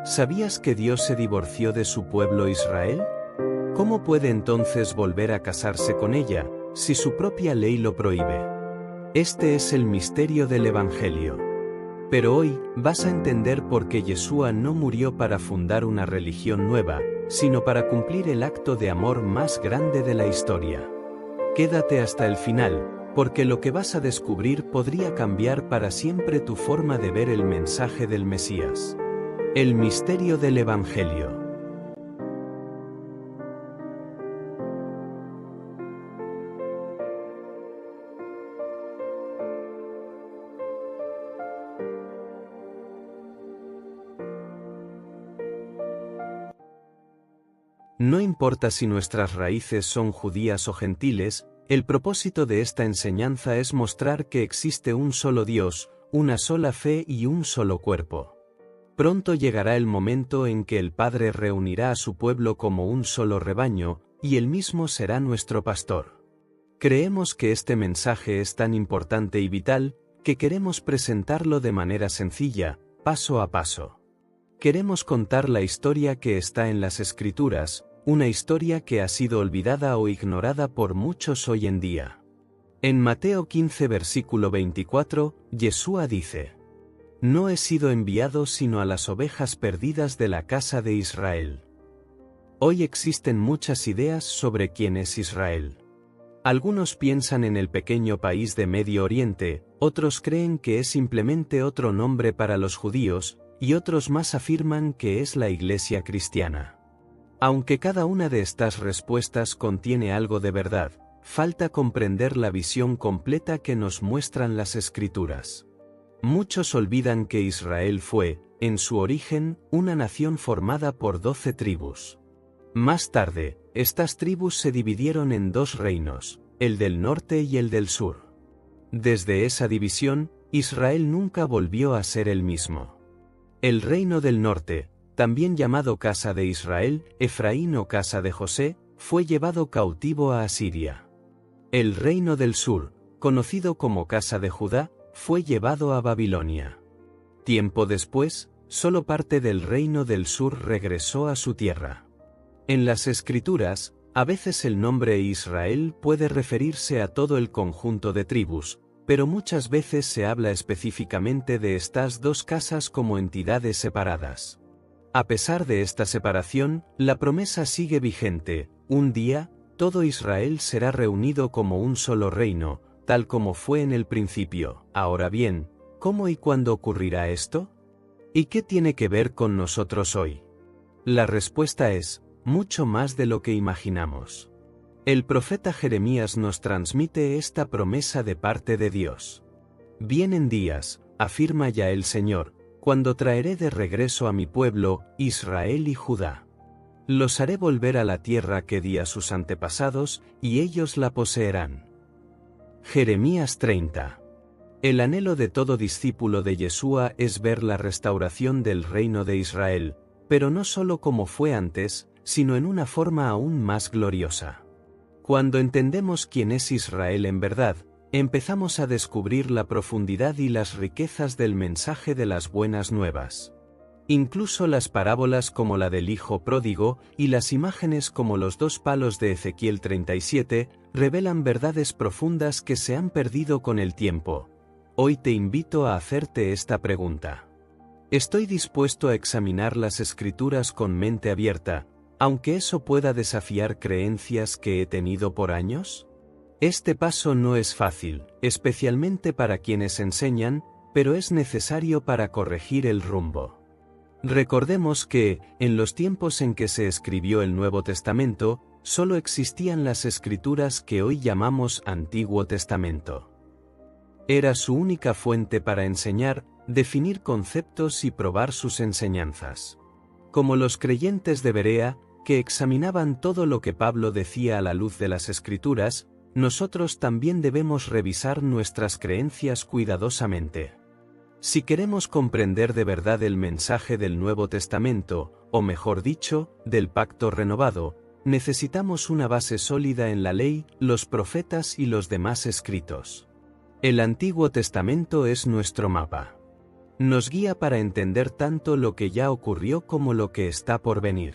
¿Sabías que Dios se divorció de su pueblo Israel? ¿Cómo puede entonces volver a casarse con ella, si su propia ley lo prohíbe? Este es el misterio del Evangelio. Pero hoy, vas a entender por qué Yeshua no murió para fundar una religión nueva, sino para cumplir el acto de amor más grande de la historia. Quédate hasta el final, porque lo que vas a descubrir podría cambiar para siempre tu forma de ver el mensaje del Mesías. El misterio del Evangelio. No importa si nuestras raíces son judías o gentiles, el propósito de esta enseñanza es mostrar que existe un solo Dios, una sola fe y un solo cuerpo. Pronto llegará el momento en que el Padre reunirá a su pueblo como un solo rebaño, y Él mismo será nuestro pastor. Creemos que este mensaje es tan importante y vital, que queremos presentarlo de manera sencilla, paso a paso. Queremos contar la historia que está en las Escrituras, una historia que ha sido olvidada o ignorada por muchos hoy en día. En Mateo 15 versículo 24, Yeshua dice: «No he sido enviado sino a las ovejas perdidas de la casa de Israel». Hoy existen muchas ideas sobre quién es Israel. Algunos piensan en el pequeño país de Medio Oriente, otros creen que es simplemente otro nombre para los judíos, y otros más afirman que es la Iglesia cristiana. Aunque cada una de estas respuestas contiene algo de verdad, falta comprender la visión completa que nos muestran las Escrituras. Muchos olvidan que Israel fue, en su origen, una nación formada por 12 tribus. Más tarde, estas tribus se dividieron en dos reinos, el del norte y el del sur. Desde esa división, Israel nunca volvió a ser el mismo. El reino del norte, también llamado Casa de Israel, Efraín o Casa de José, fue llevado cautivo a Asiria. El reino del sur, conocido como Casa de Judá, fue llevado a Babilonia. Tiempo después, solo parte del reino del sur regresó a su tierra. En las Escrituras, a veces el nombre Israel puede referirse a todo el conjunto de tribus, pero muchas veces se habla específicamente de estas dos casas como entidades separadas. A pesar de esta separación, la promesa sigue vigente: un día, todo Israel será reunido como un solo reino, tal como fue en el principio. Ahora bien, ¿cómo y cuándo ocurrirá esto? ¿Y qué tiene que ver con nosotros hoy? La respuesta es: mucho más de lo que imaginamos. El profeta Jeremías nos transmite esta promesa de parte de Dios. «Vienen días», afirma ya el Señor, «cuando traeré de regreso a mi pueblo, Israel y Judá. Los haré volver a la tierra que di a sus antepasados, y ellos la poseerán». Jeremías 30. El anhelo de todo discípulo de Yeshua es ver la restauración del reino de Israel, pero no solo como fue antes, sino en una forma aún más gloriosa. Cuando entendemos quién es Israel en verdad, empezamos a descubrir la profundidad y las riquezas del mensaje de las buenas nuevas. Incluso las parábolas como la del hijo pródigo y las imágenes como los dos palos de Ezequiel 37 revelan verdades profundas que se han perdido con el tiempo. Hoy te invito a hacerte esta pregunta. ¿Estoy dispuesto a examinar las Escrituras con mente abierta, aunque eso pueda desafiar creencias que he tenido por años? Este paso no es fácil, especialmente para quienes enseñan, pero es necesario para corregir el rumbo. Recordemos que, en los tiempos en que se escribió el Nuevo Testamento, solo existían las Escrituras que hoy llamamos Antiguo Testamento. Era su única fuente para enseñar, definir conceptos y probar sus enseñanzas. Como los creyentes de Berea, que examinaban todo lo que Pablo decía a la luz de las Escrituras, nosotros también debemos revisar nuestras creencias cuidadosamente. Si queremos comprender de verdad el mensaje del Nuevo Testamento, o mejor dicho, del Pacto Renovado, necesitamos una base sólida en la ley, los profetas y los demás escritos. El Antiguo Testamento es nuestro mapa. Nos guía para entender tanto lo que ya ocurrió como lo que está por venir.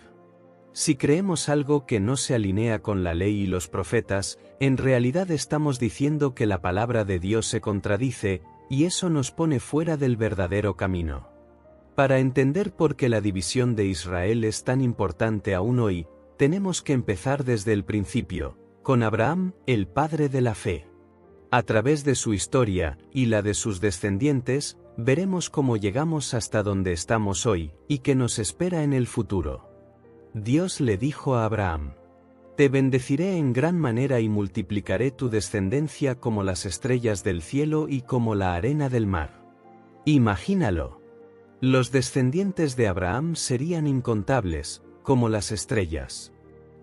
Si creemos algo que no se alinea con la ley y los profetas, en realidad estamos diciendo que la palabra de Dios se contradice, y eso nos pone fuera del verdadero camino. Para entender por qué la división de Israel es tan importante aún hoy, tenemos que empezar desde el principio, con Abraham, el padre de la fe. A través de su historia, y la de sus descendientes, veremos cómo llegamos hasta donde estamos hoy, y qué nos espera en el futuro. Dios le dijo a Abraham: «Te bendeciré en gran manera y multiplicaré tu descendencia como las estrellas del cielo y como la arena del mar». Imagínalo. Los descendientes de Abraham serían incontables, como las estrellas.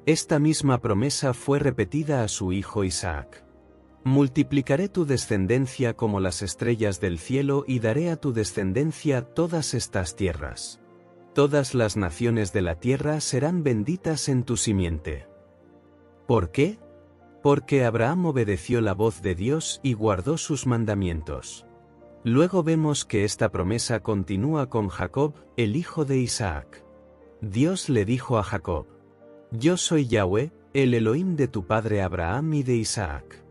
Esta misma promesa fue repetida a su hijo Isaac. «Multiplicaré tu descendencia como las estrellas del cielo y daré a tu descendencia todas estas tierras. Todas las naciones de la tierra serán benditas en tu simiente». ¿Por qué? Porque Abraham obedeció la voz de Dios y guardó sus mandamientos. Luego vemos que esta promesa continúa con Jacob, el hijo de Isaac. Dios le dijo a Jacob: «Yo soy Yahweh, el Elohim de tu padre Abraham y de Isaac.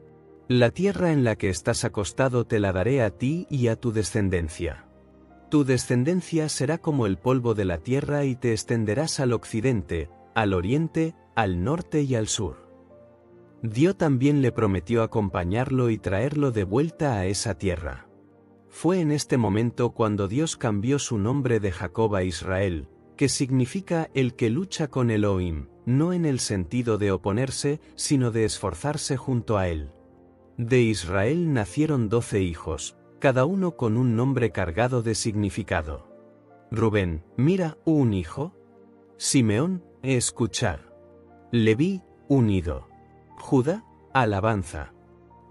La tierra en la que estás acostado te la daré a ti y a tu descendencia. Tu descendencia será como el polvo de la tierra y te extenderás al occidente, al oriente, al norte y al sur». Dios también le prometió acompañarlo y traerlo de vuelta a esa tierra. Fue en este momento cuando Dios cambió su nombre de Jacob a Israel, que significa el que lucha con Elohim, no en el sentido de oponerse, sino de esforzarse junto a él. De Israel nacieron 12 hijos, cada uno con un nombre cargado de significado. Rubén, mira, un hijo. Simeón, escuchar. Leví, unido. Judá, alabanza.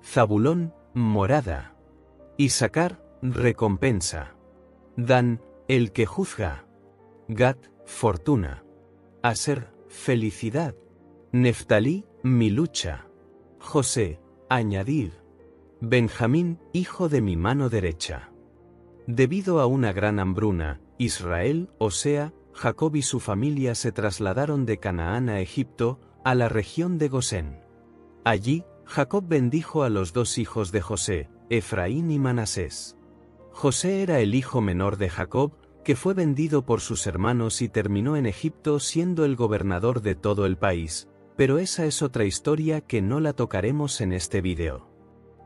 Zabulón, morada. Isaacar, recompensa. Dan, el que juzga. Gad, fortuna. Aser, felicidad. Neftalí, mi lucha. José, añadir. Benjamín, hijo de mi mano derecha. Debido a una gran hambruna, Israel, o sea, Jacob y su familia se trasladaron de Canaán a Egipto, a la región de Gosén. Allí, Jacob bendijo a los 2 hijos de José, Efraín y Manasés. José era el hijo menor de Jacob, que fue vendido por sus hermanos y terminó en Egipto siendo el gobernador de todo el país, pero esa es otra historia que no la tocaremos en este vídeo.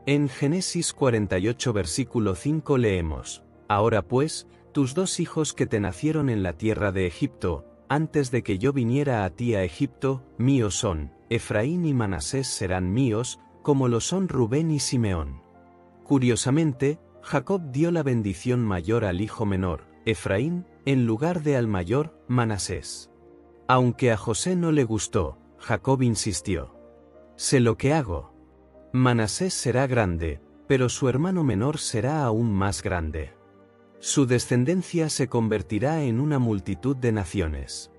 En Génesis 48 versículo 5 leemos: «Ahora pues, tus 2 hijos que te nacieron en la tierra de Egipto, antes de que yo viniera a ti a Egipto, míos son, Efraín y Manasés serán míos, como lo son Rubén y Simeón». Curiosamente, Jacob dio la bendición mayor al hijo menor, Efraín, en lugar de al mayor, Manasés. Aunque a José no le gustó, Jacob insistió: «Sé lo que hago. Manasés será grande, pero su hermano menor será aún más grande. Su descendencia se convertirá en una multitud de naciones».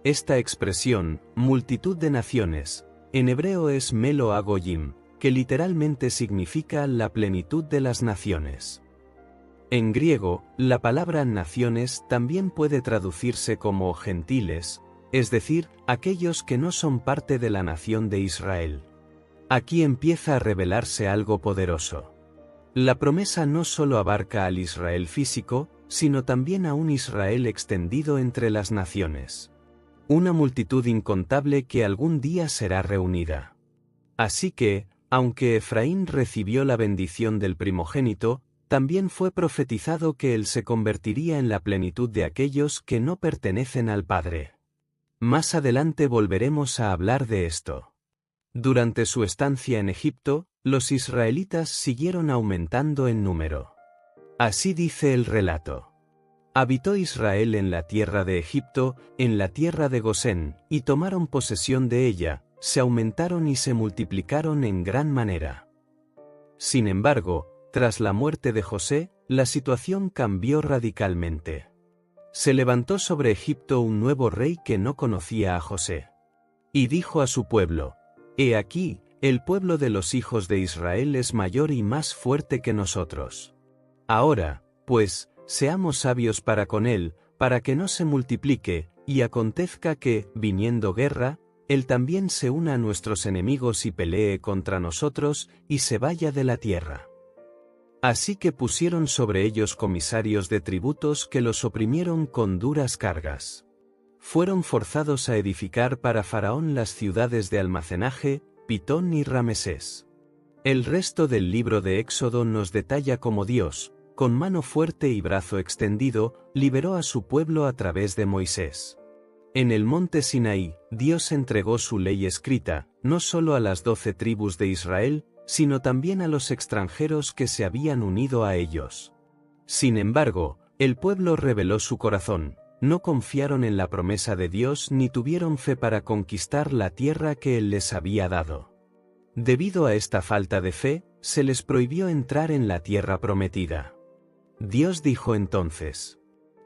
Esta expresión, multitud de naciones, en hebreo es melo hagoyim, que literalmente significa la plenitud de las naciones. En griego, la palabra naciones también puede traducirse como gentiles, es decir, aquellos que no son parte de la nación de Israel. Aquí empieza a revelarse algo poderoso. La promesa no solo abarca al Israel físico, sino también a un Israel extendido entre las naciones. Una multitud incontable que algún día será reunida. Así que, aunque Efraín recibió la bendición del primogénito, también fue profetizado que él se convertiría en la plenitud de aquellos que no pertenecen al Padre. Más adelante volveremos a hablar de esto. Durante su estancia en Egipto, los israelitas siguieron aumentando en número. Así dice el relato: «Habitó Israel en la tierra de Egipto, en la tierra de Gosén, y tomaron posesión de ella, se aumentaron y se multiplicaron en gran manera». Sin embargo, tras la muerte de José, la situación cambió radicalmente. Se levantó sobre Egipto un nuevo rey que no conocía a José. Y dijo a su pueblo: «He aquí, el pueblo de los hijos de Israel es mayor y más fuerte que nosotros. Ahora, pues, seamos sabios para con él, para que no se multiplique, y acontezca que, viniendo guerra, él también se una a nuestros enemigos y pelee contra nosotros, y se vaya de la tierra. Así que pusieron sobre ellos comisarios de tributos que los oprimieron con duras cargas. Fueron forzados a edificar para Faraón las ciudades de almacenaje, Pitón y Ramesés. El resto del libro de Éxodo nos detalla cómo Dios, con mano fuerte y brazo extendido, liberó a su pueblo a través de Moisés. En el monte Sinaí, Dios entregó su ley escrita, no solo a las 12 tribus de Israel, sino también a los extranjeros que se habían unido a ellos. Sin embargo, el pueblo rebeló su corazón, no confiaron en la promesa de Dios ni tuvieron fe para conquistar la tierra que Él les había dado. Debido a esta falta de fe, se les prohibió entrar en la tierra prometida. Dios dijo entonces: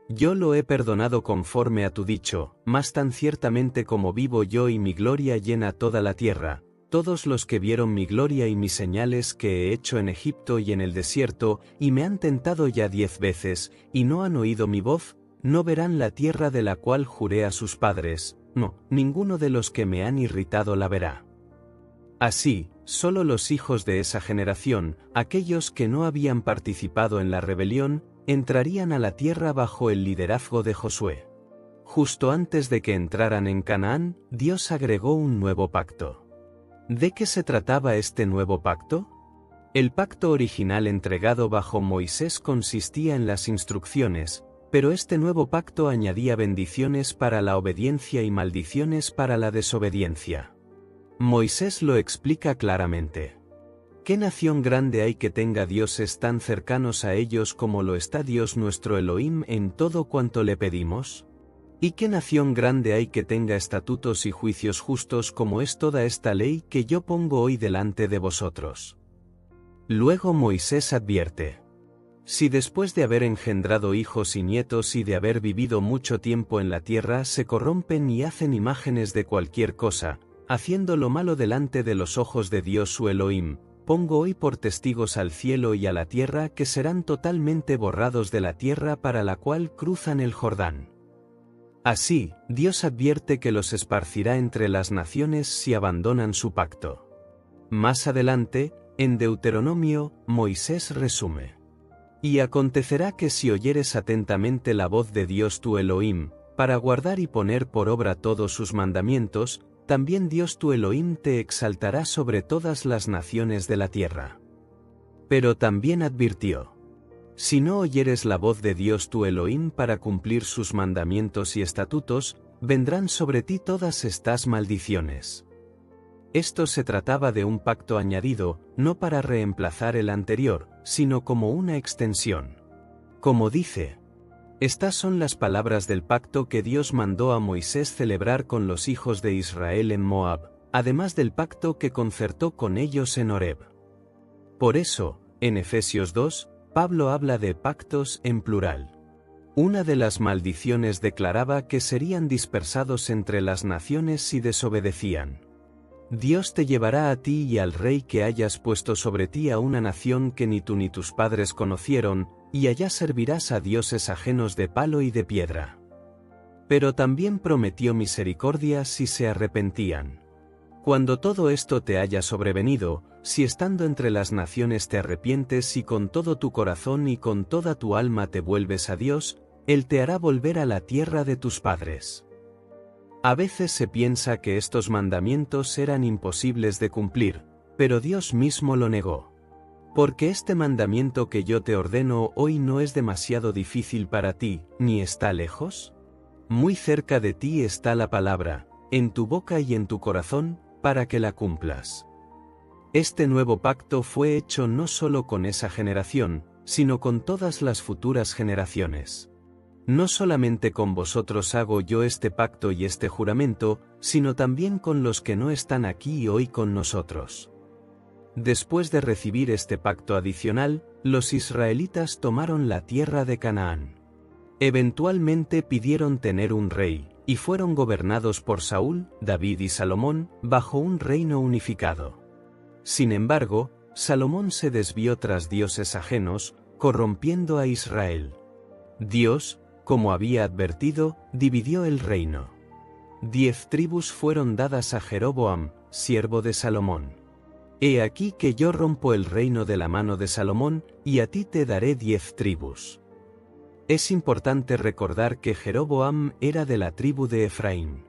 «Yo lo he perdonado conforme a tu dicho, mas tan ciertamente como vivo yo y mi gloria llena toda la tierra, todos los que vieron mi gloria y mis señales que he hecho en Egipto y en el desierto, y me han tentado ya 10 veces, y no han oído mi voz, no verán la tierra de la cual juré a sus padres, no, ninguno de los que me han irritado la verá». Así, solo los hijos de esa generación, aquellos que no habían participado en la rebelión, entrarían a la tierra bajo el liderazgo de Josué. Justo antes de que entraran en Canaán, Dios agregó un nuevo pacto. ¿De qué se trataba este nuevo pacto? El pacto original entregado bajo Moisés consistía en las instrucciones, pero este nuevo pacto añadía bendiciones para la obediencia y maldiciones para la desobediencia. Moisés lo explica claramente. ¿Qué nación grande hay que tenga dioses tan cercanos a ellos como lo está Dios nuestro Elohim en todo cuanto le pedimos? ¿Y qué nación grande hay que tenga estatutos y juicios justos como es toda esta ley que yo pongo hoy delante de vosotros? Luego Moisés advierte: si después de haber engendrado hijos y nietos y de haber vivido mucho tiempo en la tierra se corrompen y hacen imágenes de cualquier cosa, haciendo lo malo delante de los ojos de Dios su Elohim, pongo hoy por testigos al cielo y a la tierra que serán totalmente borrados de la tierra para la cual cruzan el Jordán. Así, Dios advierte que los esparcirá entre las naciones si abandonan su pacto. Más adelante, en Deuteronomio, Moisés resume: y acontecerá que si oyeres atentamente la voz de Dios tu Elohim, para guardar y poner por obra todos sus mandamientos, también Dios tu Elohim te exaltará sobre todas las naciones de la tierra. Pero también advirtió: si no oyeres la voz de Dios tu Elohim para cumplir sus mandamientos y estatutos, vendrán sobre ti todas estas maldiciones. Esto se trataba de un pacto añadido, no para reemplazar el anterior, sino como una extensión. Como dice: estas son las palabras del pacto que Dios mandó a Moisés celebrar con los hijos de Israel en Moab, además del pacto que concertó con ellos en Horeb. Por eso, en Efesios 2, Pablo habla de pactos en plural. Una de las maldiciones declaraba que serían dispersados entre las naciones si desobedecían. Dios te llevará a ti y al rey que hayas puesto sobre ti a una nación que ni tú ni tus padres conocieron, y allá servirás a dioses ajenos de palo y de piedra. Pero también prometió misericordia si se arrepentían. Cuando todo esto te haya sobrevenido, si estando entre las naciones te arrepientes y con todo tu corazón y con toda tu alma te vuelves a Dios, Él te hará volver a la tierra de tus padres. A veces se piensa que estos mandamientos eran imposibles de cumplir, pero Dios mismo lo negó. Porque este mandamiento que yo te ordeno hoy no es demasiado difícil para ti, ni está lejos. Muy cerca de ti está la palabra, en tu boca y en tu corazón, para que la cumplas. Este nuevo pacto fue hecho no solo con esa generación, sino con todas las futuras generaciones. No solamente con vosotros hago yo este pacto y este juramento, sino también con los que no están aquí hoy con nosotros. Después de recibir este pacto adicional, los israelitas tomaron la tierra de Canaán. Eventualmente pidieron tener un rey, y fueron gobernados por Saúl, David y Salomón, bajo un reino unificado. Sin embargo, Salomón se desvió tras dioses ajenos, corrompiendo a Israel. Dios, como había advertido, dividió el reino. 10 tribus fueron dadas a Jeroboam, siervo de Salomón. He aquí que yo rompo el reino de la mano de Salomón, y a ti te daré 10 tribus. Es importante recordar que Jeroboam era de la tribu de Efraín.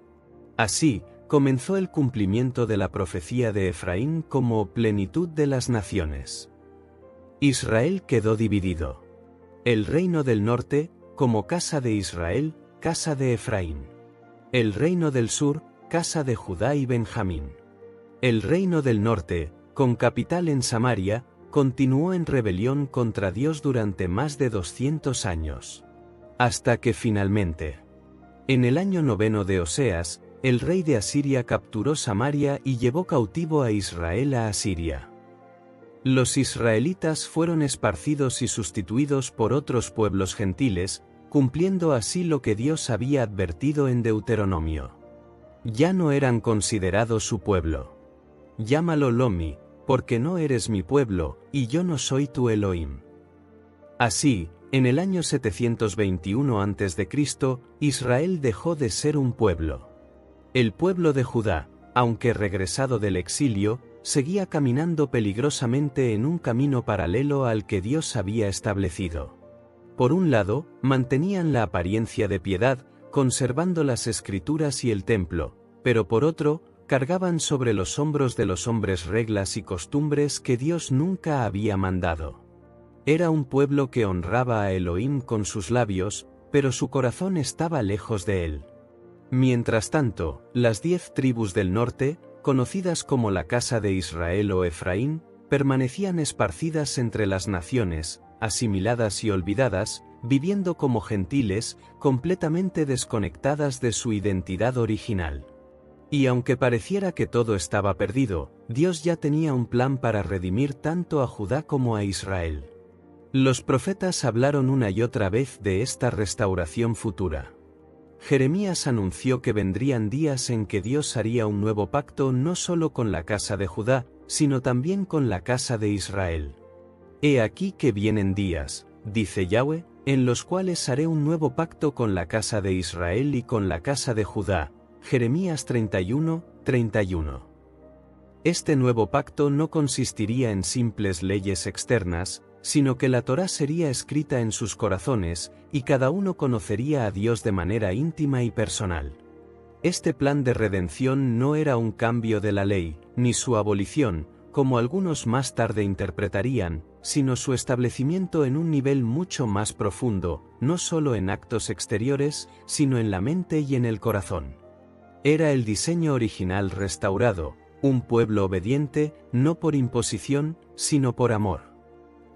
Así, comenzó el cumplimiento de la profecía de Efraín como plenitud de las naciones. Israel quedó dividido. El reino del norte, como casa de Israel, casa de Efraín. El reino del sur, casa de Judá y Benjamín. El reino del norte, con capital en Samaria, continuó en rebelión contra Dios durante más de 200 años. Hasta que finalmente, en el año 9 de Oseas, el rey de Asiria capturó Samaria y llevó cautivo a Israel a Asiria. Los israelitas fueron esparcidos y sustituidos por otros pueblos gentiles, cumpliendo así lo que Dios había advertido en Deuteronomio. Ya no eran considerados su pueblo. Llámalo Lomi, porque no eres mi pueblo, y yo no soy tu Elohim. Así, en el año 721 a.C., Israel dejó de ser un pueblo. El pueblo de Judá, aunque regresado del exilio, seguía caminando peligrosamente en un camino paralelo al que Dios había establecido. Por un lado, mantenían la apariencia de piedad, conservando las escrituras y el templo, pero por otro, cargaban sobre los hombros de los hombres reglas y costumbres que Dios nunca había mandado. Era un pueblo que honraba a Elohim con sus labios, pero su corazón estaba lejos de él. Mientras tanto, las 10 tribus del norte, conocidas como la casa de Israel o Efraín, permanecían esparcidas entre las naciones, asimiladas y olvidadas, viviendo como gentiles, completamente desconectadas de su identidad original. Y aunque pareciera que todo estaba perdido, Dios ya tenía un plan para redimir tanto a Judá como a Israel. Los profetas hablaron una y otra vez de esta restauración futura. Jeremías anunció que vendrían días en que Dios haría un nuevo pacto no solo con la casa de Judá, sino también con la casa de Israel. He aquí que vienen días, dice Yahweh, en los cuales haré un nuevo pacto con la casa de Israel y con la casa de Judá. Jeremías 31, 31. Este nuevo pacto no consistiría en simples leyes externas, sino que la Torá sería escrita en sus corazones, y cada uno conocería a Dios de manera íntima y personal. Este plan de redención no era un cambio de la ley, ni su abolición, como algunos más tarde interpretarían, sino su establecimiento en un nivel mucho más profundo, no solo en actos exteriores, sino en la mente y en el corazón. Era el diseño original restaurado, un pueblo obediente, no por imposición, sino por amor.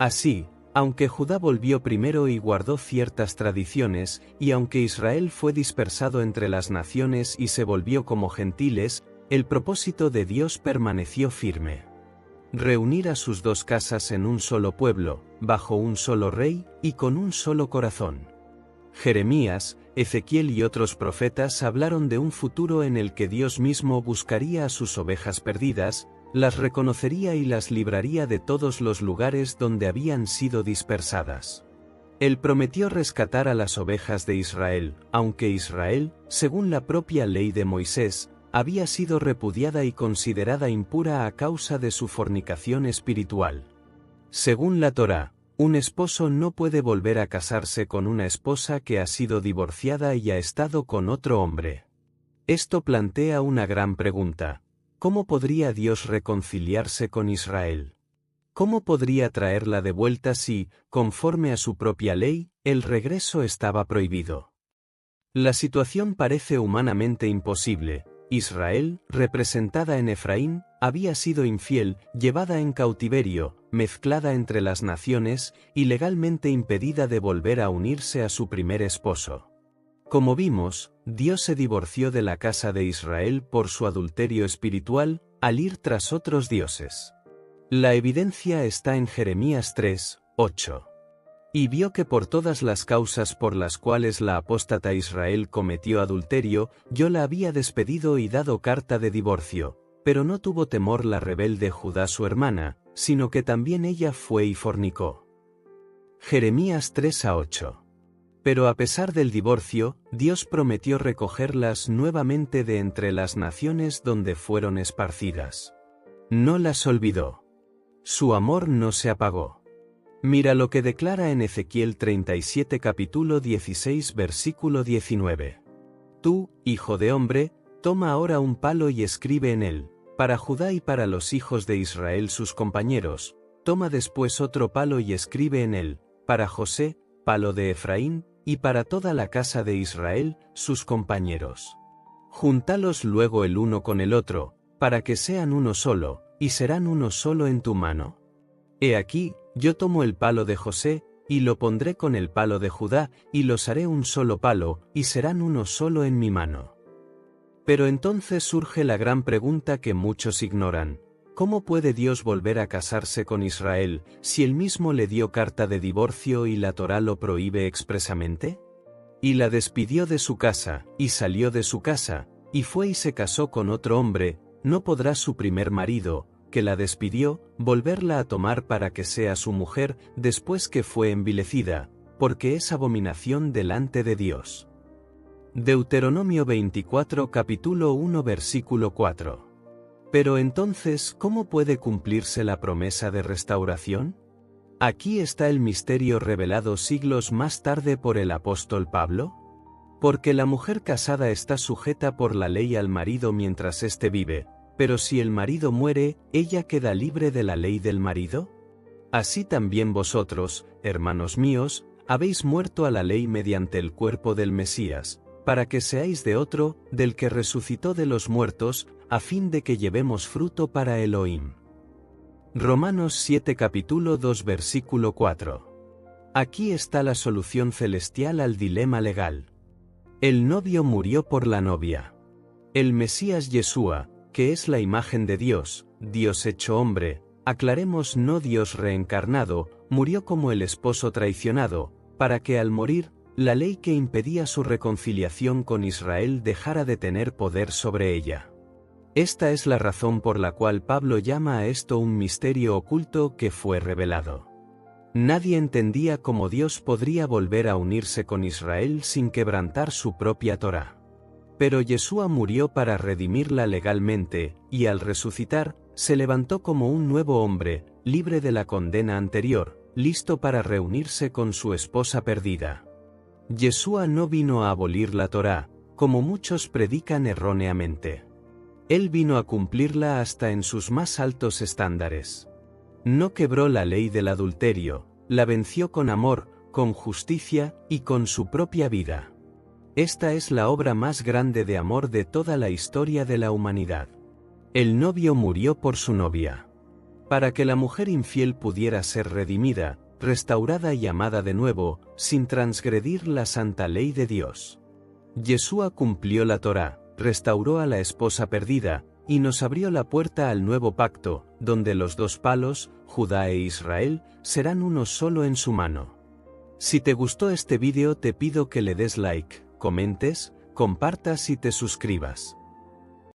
Así, aunque Judá volvió primero y guardó ciertas tradiciones, y aunque Israel fue dispersado entre las naciones y se volvió como gentiles, el propósito de Dios permaneció firme. Reunir a sus dos casas en un solo pueblo, bajo un solo rey y con un solo corazón. Jeremías, Ezequiel y otros profetas hablaron de un futuro en el que Dios mismo buscaría a sus ovejas perdidas, las reconocería y las libraría de todos los lugares donde habían sido dispersadas. Él prometió rescatar a las ovejas de Israel, aunque Israel, según la propia ley de Moisés, había sido repudiada y considerada impura a causa de su fornicación espiritual. Según la Torá, un esposo no puede volver a casarse con una esposa que ha sido divorciada y ha estado con otro hombre. Esto plantea una gran pregunta. ¿Cómo podría Dios reconciliarse con Israel? ¿Cómo podría traerla de vuelta si, conforme a su propia ley, el regreso estaba prohibido? La situación parece humanamente imposible. Israel, representada en Efraín, había sido infiel, llevada en cautiverio, mezclada entre las naciones, y legalmente impedida de volver a unirse a su primer esposo. Como vimos, Dios se divorció de la casa de Israel por su adulterio espiritual, al ir tras otros dioses. La evidencia está en Jeremías 3, 8. Y vio que por todas las causas por las cuales la apóstata Israel cometió adulterio, yo la había despedido y dado carta de divorcio, pero no tuvo temor la rebelde Judá su hermana, sino que también ella fue y fornicó. Jeremías 3 a 8. Pero a pesar del divorcio, Dios prometió recogerlas nuevamente de entre las naciones donde fueron esparcidas. No las olvidó. Su amor no se apagó. Mira lo que declara en Ezequiel 37 capítulo 16 versículo 19. Tú, hijo de hombre, toma ahora un palo y escribe en él, para Judá y para los hijos de Israel sus compañeros, toma después otro palo y escribe en él, para José, palo de Efraín, y para toda la casa de Israel, sus compañeros. Júntalos luego el uno con el otro, para que sean uno solo, y serán uno solo en tu mano. He aquí, yo tomo el palo de José, y lo pondré con el palo de Judá, y los haré un solo palo, y serán uno solo en mi mano. Pero entonces surge la gran pregunta que muchos ignoran. ¿Cómo puede Dios volver a casarse con Israel, si él mismo le dio carta de divorcio y la Torá lo prohíbe expresamente? Y la despidió de su casa, y salió de su casa, y fue y se casó con otro hombre, no podrá su primer marido, que la despidió, volverla a tomar para que sea su mujer, después que fue envilecida, porque es abominación delante de Dios. Deuteronomio 24 capítulo 1 versículo 4. Pero entonces, ¿cómo puede cumplirse la promesa de restauración? Aquí está el misterio revelado siglos más tarde por el apóstol Pablo. Porque la mujer casada está sujeta por la ley al marido mientras éste vive, pero si el marido muere, ¿ella queda libre de la ley del marido? Así también vosotros, hermanos míos, habéis muerto a la ley mediante el cuerpo del Mesías, para que seáis de otro, del que resucitó de los muertos, a fin de que llevemos fruto para Elohim. Romanos 7 capítulo 2 versículo 4. Aquí está la solución celestial al dilema legal. El novio murió por la novia. El Mesías Yeshua, que es la imagen de Dios, Dios hecho hombre, aclaremos no Dios reencarnado, murió como el esposo traicionado, para que al morir, la ley que impedía su reconciliación con Israel dejara de tener poder sobre ella. Esta es la razón por la cual Pablo llama a esto un misterio oculto que fue revelado. Nadie entendía cómo Dios podría volver a unirse con Israel sin quebrantar su propia Torá. Pero Yeshua murió para redimirla legalmente, y al resucitar, se levantó como un nuevo hombre, libre de la condena anterior, listo para reunirse con su esposa perdida. Yeshua no vino a abolir la Torá, como muchos predican erróneamente. Él vino a cumplirla hasta en sus más altos estándares. No quebró la ley del adulterio, la venció con amor, con justicia y con su propia vida. Esta es la obra más grande de amor de toda la historia de la humanidad. El novio murió por su novia. Para que la mujer infiel pudiera ser redimida, restaurada y amada de nuevo, sin transgredir la santa ley de Dios. Yeshua cumplió la Torá, restauró a la esposa perdida, y nos abrió la puerta al nuevo pacto, donde los dos palos, Judá e Israel, serán uno solo en su mano. Si te gustó este vídeo te pido que le des like, comentes, compartas y te suscribas.